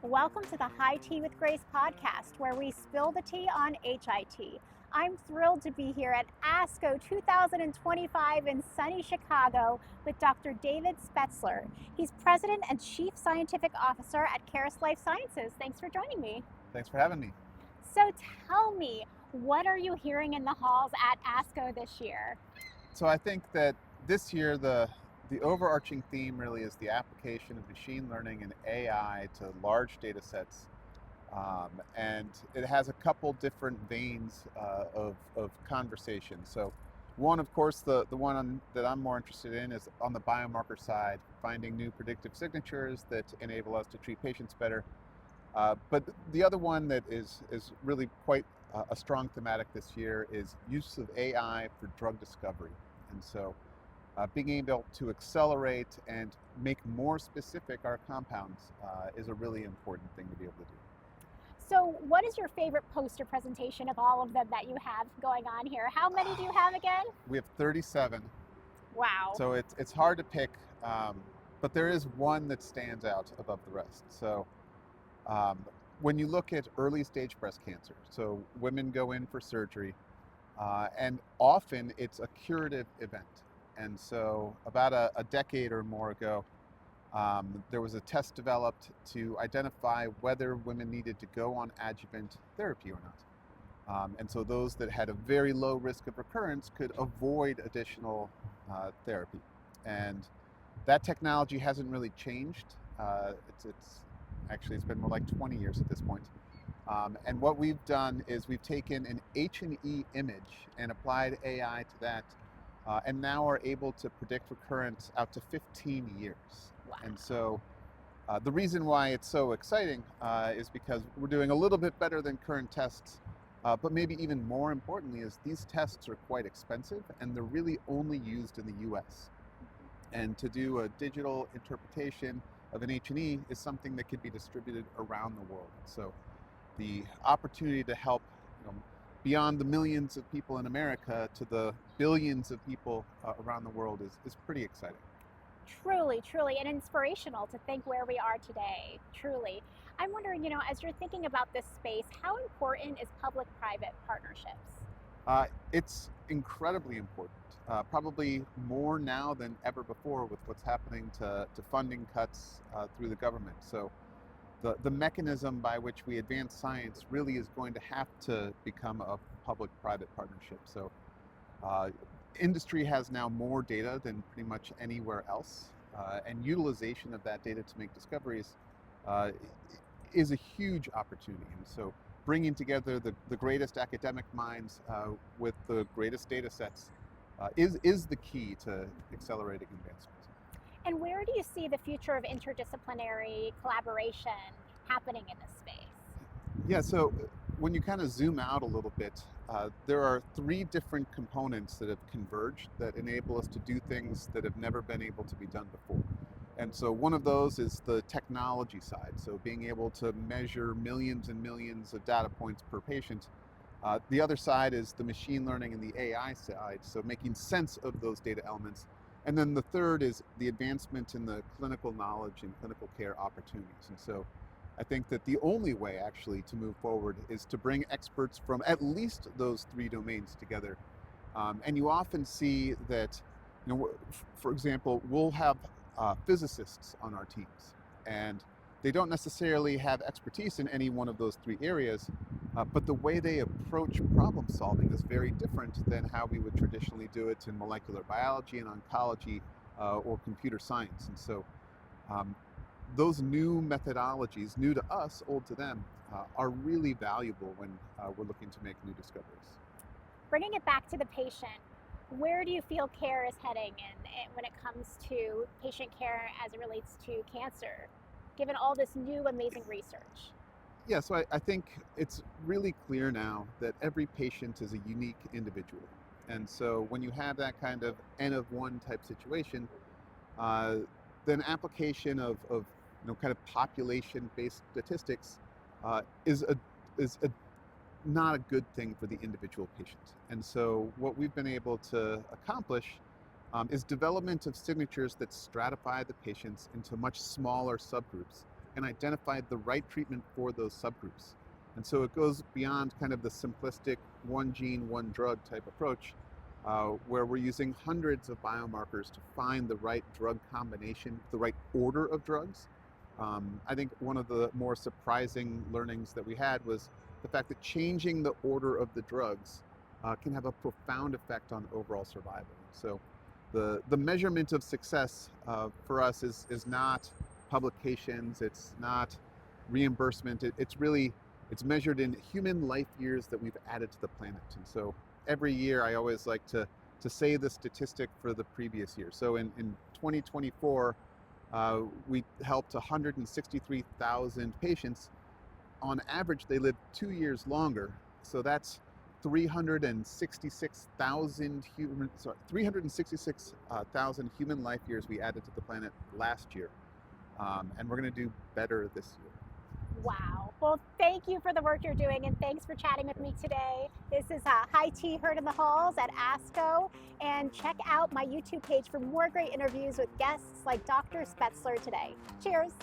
Welcome to the High Tea with Grace podcast, where we spill the tea on HIT. I'm thrilled to be here at ASCO 2025 in sunny Chicago with Dr. David Spetzler. He's President and Chief Scientific Officer at Caris Life Sciences. Thanks for joining me. Thanks for having me. So tell me, what are you hearing in the halls at ASCO this year? So I think that this year the overarching theme really is the application of machine learning and AI to large data sets. And it has a couple different veins of conversation. So one, of course, the one that I'm more interested in is on the biomarker side, finding new predictive signatures that enable us to treat patients better. But the other one that is really quite a strong thematic this year is use of AI for drug discovery. And so being able to accelerate and make more specific our compounds is a really important thing to be able to do. So what is your favorite poster presentation of all of them that you have going on here? How many do you have again? We have 37. Wow. So it's hard to pick, but there is one that stands out above the rest. So when you look at early stage breast cancer, so women go in for surgery, and often it's a curative event. And so about a decade or more ago, there was a test developed to identify whether women needed to go on adjuvant therapy or not. And so those that had a very low risk of recurrence could avoid additional therapy. And that technology hasn't really changed. It's been more like 20 years at this point. And what we've done is we've taken an H&E image and applied AI to that, and now are able to predict recurrence out to 15 years. Wow. And so the reason why it's so exciting is because we're doing a little bit better than current tests, but maybe even more importantly is these tests are quite expensive and they're really only used in the US. And to do a digital interpretation of an H&E is something that could be distributed around the world. So the opportunity to help, beyond the millions of people in America to the billions of people around the world is pretty exciting. Truly, truly, and inspirational to think where we are today. Truly. I'm wondering, as you're thinking about this space, how important is public-private partnerships? It's incredibly important, probably more now than ever before with what's happening to funding cuts through the government. So the mechanism by which we advance science really is going to have to become a public-private partnership. So industry has now more data than pretty much anywhere else, and utilization of that data to make discoveries is a huge opportunity. And so bringing together the greatest academic minds with the greatest data sets is the key to accelerating advancement. And where do you see the future of interdisciplinary collaboration happening in this space? Yeah, so when you kind of zoom out a little bit, there are three different components that have converged that enable us to do things that have never been able to be done before. And so one of those is the technology side, so being able to measure millions and millions of data points per patient. The other side is the machine learning and the AI side, so making sense of those data elements. And then the third is the advancement in the clinical knowledge and clinical care opportunities. And so I think that the only way actually to move forward is to bring experts from at least those three domains together. And you often see that, for example, we'll have physicists on our teams, and they don't necessarily have expertise in any one of those three areas, but the way they approach problem solving is very different than how we would traditionally do it in molecular biology and oncology or computer science. And so those new methodologies, new to us, old to them, are really valuable when we're looking to make new discoveries. Bringing it back to the patient, where do you feel care is heading in when it comes to patient care as it relates to cancer, given all this new amazing research? Yeah, so I think it's really clear now that every patient is a unique individual. And so when you have that kind of N of one type situation, then application of kind of population-based statistics is not a good thing for the individual patient. And so what we've been able to accomplish is development of signatures that stratify the patients into much smaller subgroups and identified the right treatment for those subgroups. And so it goes beyond kind of the simplistic one gene, one drug type approach, where we're using hundreds of biomarkers to find the right drug combination, the right order of drugs. I think one of the more surprising learnings that we had was the fact that changing the order of the drugs can have a profound effect on overall survival. So the measurement of success for us is not publications, it's not reimbursement, it's measured in human life years that we've added to the planet. And so every year I always like to say the statistic for the previous year. So in 2024, we helped 163,000 patients. On average, they lived 2 years longer. So that's 366,000 human life years we added to the planet last year. And we're going to do better this year. Wow. Well, thank you for the work you're doing, and thanks for chatting with me today. This is HITE heard in the halls at ASCO, and check out my YouTube page for more great interviews with guests like Dr. Spetzler today. Cheers.